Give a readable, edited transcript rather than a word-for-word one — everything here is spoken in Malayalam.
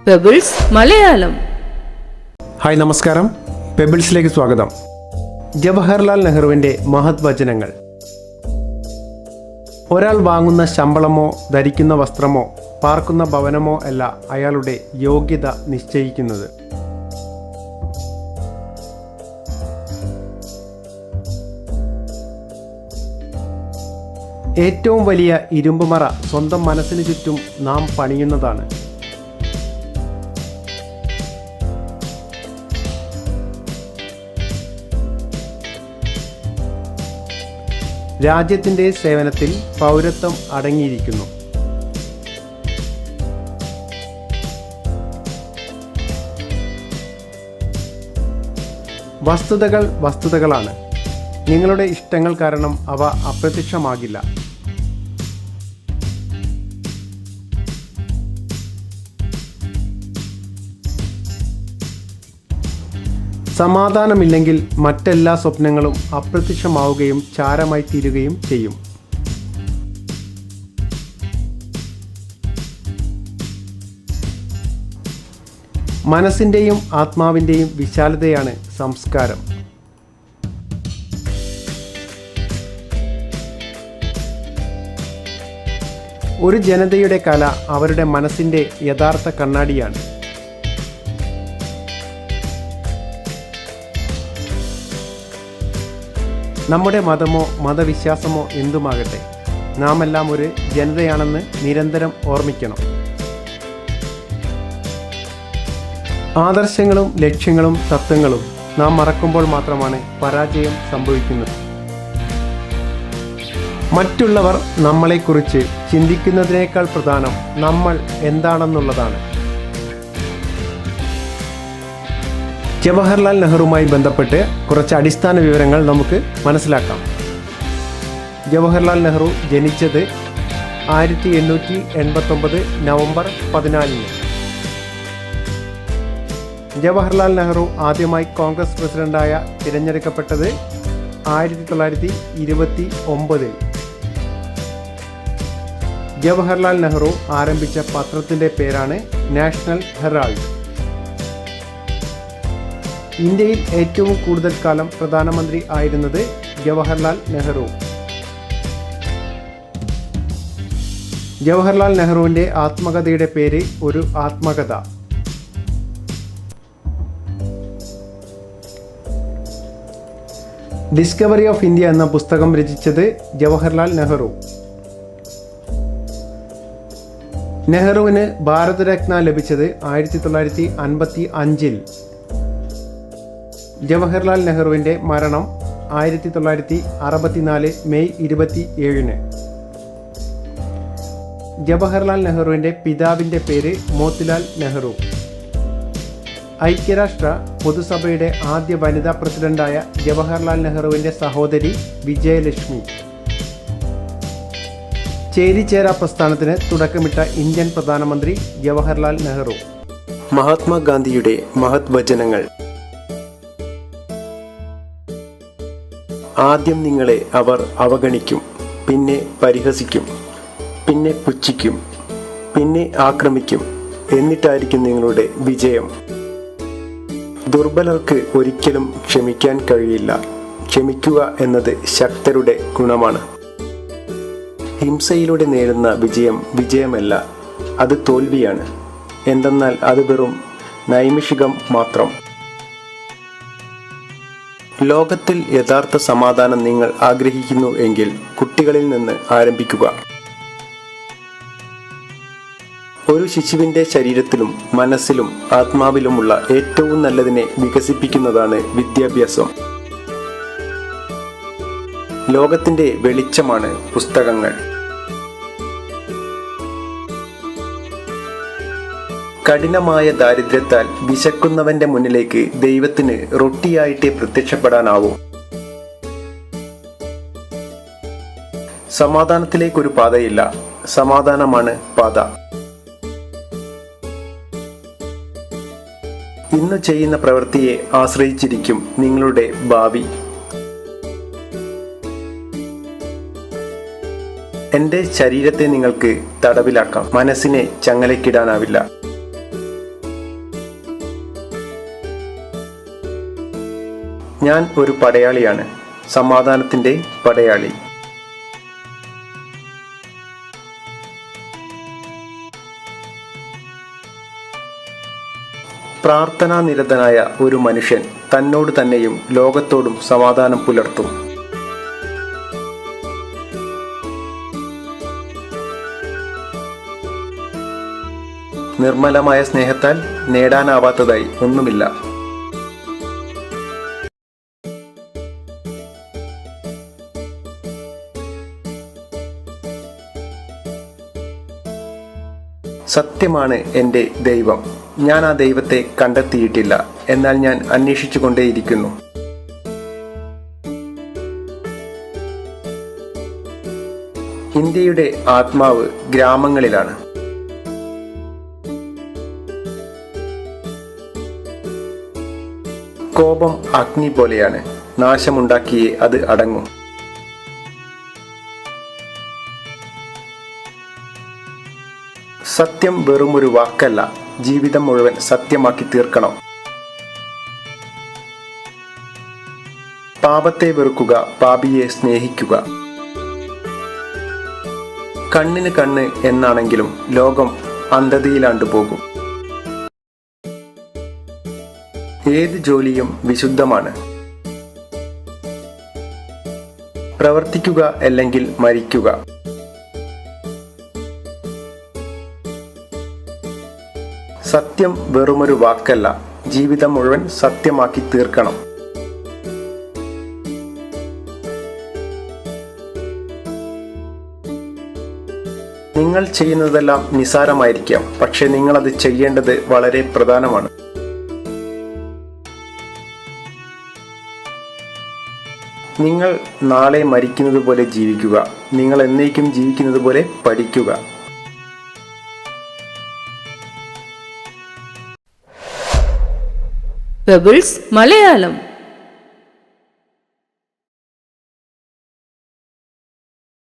പെബിൾസ് മലയാളം. ഹായ്, നമസ്കാരം. പെബിൾസിലേക്ക് സ്വാഗതം. ജവഹർലാൽ നെഹ്റുവിൻ്റെ മഹത് വചനങ്ങൾ. ഒരാൾ വാങ്ങുന്ന ശമ്പളമോ ധരിക്കുന്ന വസ്ത്രമോ പാർക്കുന്ന ഭവനമോ അല്ല അയാളുടെ യോഗ്യത നിശ്ചയിക്കുന്നത്. ഏറ്റവും വലിയ ഇരുമ്പുമറ സ്വന്തം മനസ്സിന് ചുറ്റും നാം പണിയുന്നതാണ്. രാജ്യത്തിൻ്റെ സേവനത്തിൽ പൗരത്വം അടങ്ങിയിരിക്കുന്നു. വസ്തുതകൾ വസ്തുതകളാണ്. നിങ്ങളുടെ ഇഷ്ടങ്ങൾ കാരണം അവ അപ്രത്യക്ഷമാകില്ല. സമാധാനമില്ലെങ്കിൽ മറ്റെല്ലാ സ്വപ്നങ്ങളും അപ്രത്യക്ഷമാവുകയും ചാരമായി തീരുകയും ചെയ്യും. മനസ്സിൻ്റെയും ആത്മാവിൻ്റെയും വിശാലതയാണ് സംസ്കാരം. ഒരു ജനതയുടെ കല അവരുടെ മനസ്സിൻ്റെ യഥാർത്ഥ കണ്ണാടിയാണ്. നമ്മുടെ മതമോ മതവിശ്വാസമോ എന്തുമാകട്ടെ, നാം എല്ലാം ഒരു ജനതയാണെന്ന് നിരന്തരം ഓർമ്മിക്കണം. ആദർശങ്ങളും ലക്ഷ്യങ്ങളും തത്വങ്ങളും നാം മറക്കുമ്പോൾ മാത്രമാണ് പരാജയം സംഭവിക്കുന്നത്. മറ്റുള്ളവർ നമ്മളെക്കുറിച്ച് ചിന്തിക്കുന്നതിനേക്കാൾ പ്രധാനം നമ്മൾ എന്താണെന്നുള്ളതാണ്. ജവഹർലാൽ നെഹ്റുവുമായി ബന്ധപ്പെട്ട് കുറച്ച് അടിസ്ഥാന വിവരങ്ങൾ നമുക്ക് മനസ്സിലാക്കാം. ജവഹർലാൽ നെഹ്റു ജനിച്ചത് 1889 നവംബർ 14. ജവഹർലാൽ നെഹ്റു ആദ്യമായി കോൺഗ്രസ് പ്രസിഡന്റായ തിരഞ്ഞെടുക്കപ്പെട്ടത് 1929. ജവഹർലാൽ നെഹ്റു ആരംഭിച്ച പത്രത്തിൻ്റെ പേരാണ് നാഷണൽ ഹെറാൾഡ്. ഇന്ത്യയിൽ ഏറ്റവും കൂടുതൽ കാലം പ്രധാനമന്ത്രി ആയിരുന്നത് ജവഹർലാൽ നെഹ്റു. ജവഹർലാൽ നെഹ്റുവിൻ്റെ ആത്മകഥയുടെ പേര് ഒരു ആത്മകഥ. ഡിസ്കവറി ഓഫ് ഇന്ത്യ എന്ന പുസ്തകം രചിച്ചത് ജവഹർലാൽ നെഹ്റു. നെഹ്റുവിന് ഭാരതരത്ന ലഭിച്ചത് 1955. ജവഹർലാൽ നെഹ്റുവിൻ്റെ മരണം 1964 മെയ് 27. ജവഹർലാൽ നെഹ്റുവിൻ്റെ പിതാവിൻ്റെ പേര് മോത്തിലാൽ നെഹ്റു. ഐക്യരാഷ്ട്ര പൊതുസഭയുടെ ആദ്യ വനിതാ പ്രസിഡന്റായ ജവഹർലാൽ നെഹ്റുവിൻ്റെ സഹോദരി വിജയലക്ഷ്മി. ചേരിചേരാ പ്രസ്ഥാനത്തിന് തുടക്കമിട്ട ഇന്ത്യൻ പ്രധാനമന്ത്രി ജവഹർലാൽ നെഹ്റു. മഹാത്മാഗാന്ധിയുടെ മഹത് വചനങ്ങൾ. ആദ്യം നിങ്ങളെ അവർ അവഗണിക്കും, പിന്നെ പരിഹസിക്കും, പിന്നെ പുച്ഛിക്കും, പിന്നെ ആക്രമിക്കും. എന്നിട്ടായിരിക്കും നിങ്ങളുടെ വിജയം. ദുർബലർക്ക് ഒരിക്കലും ക്ഷമിക്കാൻ കഴിയില്ല. ക്ഷമിക്കുക എന്നത് ശക്തരുടെ ഗുണമാണ്. ഹിംസയിലൂടെ നേടുന്ന വിജയമല്ല, അത് തോൽവിയാണ്. എന്തെന്നാൽ അത് വെറും നൈമിഷികം മാത്രം. ലോകത്തിൽ യഥാർത്ഥ സമാധാനം നിങ്ങൾ ആഗ്രഹിക്കുന്നു എങ്കിൽ കുട്ടികളിൽ നിന്ന് ആരംഭിക്കുക. ഒരു ശിശുവിൻ്റെ ശരീരത്തിലും മനസ്സിലും ആത്മാവിലുമുള്ള ഏറ്റവും നല്ലതിനെ വികസിപ്പിക്കുന്നതാണ് വിദ്യാഭ്യാസം. ലോകത്തിൻ്റെ വെളിച്ചമാണ് പുസ്തകങ്ങൾ. കഠിനമായ ദാരിദ്ര്യത്താൽ വിശക്കുന്നവന്റെ മുന്നിലേക്ക് ദൈവത്തിന് റൊട്ടിയായിട്ടേ പ്രത്യക്ഷപ്പെടാനാവൂ. സമാധാനത്തിലേക്കൊരു പാതയില്ല, സമാധാനമാണ് പാത. ഇന്ന് ചെയ്യുന്ന പ്രവൃത്തിയെ ആശ്രയിച്ചിരിക്കും നിങ്ങളുടെ ഭാവി. എൻ്റെ ശരീരത്തെ നിങ്ങൾക്ക് തടവിലാക്കാം, മനസ്സിനെ ചങ്ങലയ്ക്കിടാനാവില്ല. ഞാൻ ഒരു പടയാളിയാണ്, സമാധാനത്തിൻ്റെ പടയാളി. പ്രാർത്ഥനാനിരതനായ ഒരു മനുഷ്യൻ തന്നോട് തന്നെയും ലോകത്തോടും സമാധാനം പുലർത്തും. നിർമ്മലമായ സ്നേഹത്താൽ നേടാനാവാത്തതായി ഒന്നുമില്ല. സത്യമാണ് എൻ്റെ ദൈവം. ഞാൻ ആ ദൈവത്തെ കണ്ടെത്തിയിട്ടില്ല, എന്നാൽ ഞാൻ അന്വേഷിച്ചു കൊണ്ടേയിരിക്കുന്നു. ഇന്ത്യയുടെ ആത്മാവ് ഗ്രാമങ്ങളിലാണ്. കോപം അഗ്നി പോലെയാണ്, നാശമുണ്ടാക്കിയേ അത് അടങ്ങും. സത്യം വെറുമൊരു വാക്കല്ല, ജീവിതം മുഴുവൻ സത്യമാക്കി തീർക്കണം. പാപത്തെ വെറുക്കുക, പാപിയെ സ്നേഹിക്കുക. കണ്ണിന് കണ്ണ് എന്നാണെങ്കിലും ലോകം അന്ധതയിലാണ്ടുപോകും. ഏത് ജോലിയും വിശുദ്ധമാണ്. പ്രവർത്തിക്കുക അല്ലെങ്കിൽ മരിക്കുക. സത്യം വെറുമൊരു വാക്കല്ല, ജീവിതം മുഴുവൻ സത്യമാക്കി തീർക്കണം. നിങ്ങൾ ചെയ്യുന്നതെല്ലാം നിസ്സാരമായിരിക്കാം, പക്ഷെ നിങ്ങളത് ചെയ്യേണ്ടത് വളരെ പ്രധാനമാണ്. നിങ്ങൾ നാളെ മരിക്കുന്നത് പോലെ ജീവിക്കുക. നിങ്ങൾ എന്നേക്കും ജീവിക്കുന്നത് പോലെ പഠിക്കുക. പെബിൾസ് മലയാളം.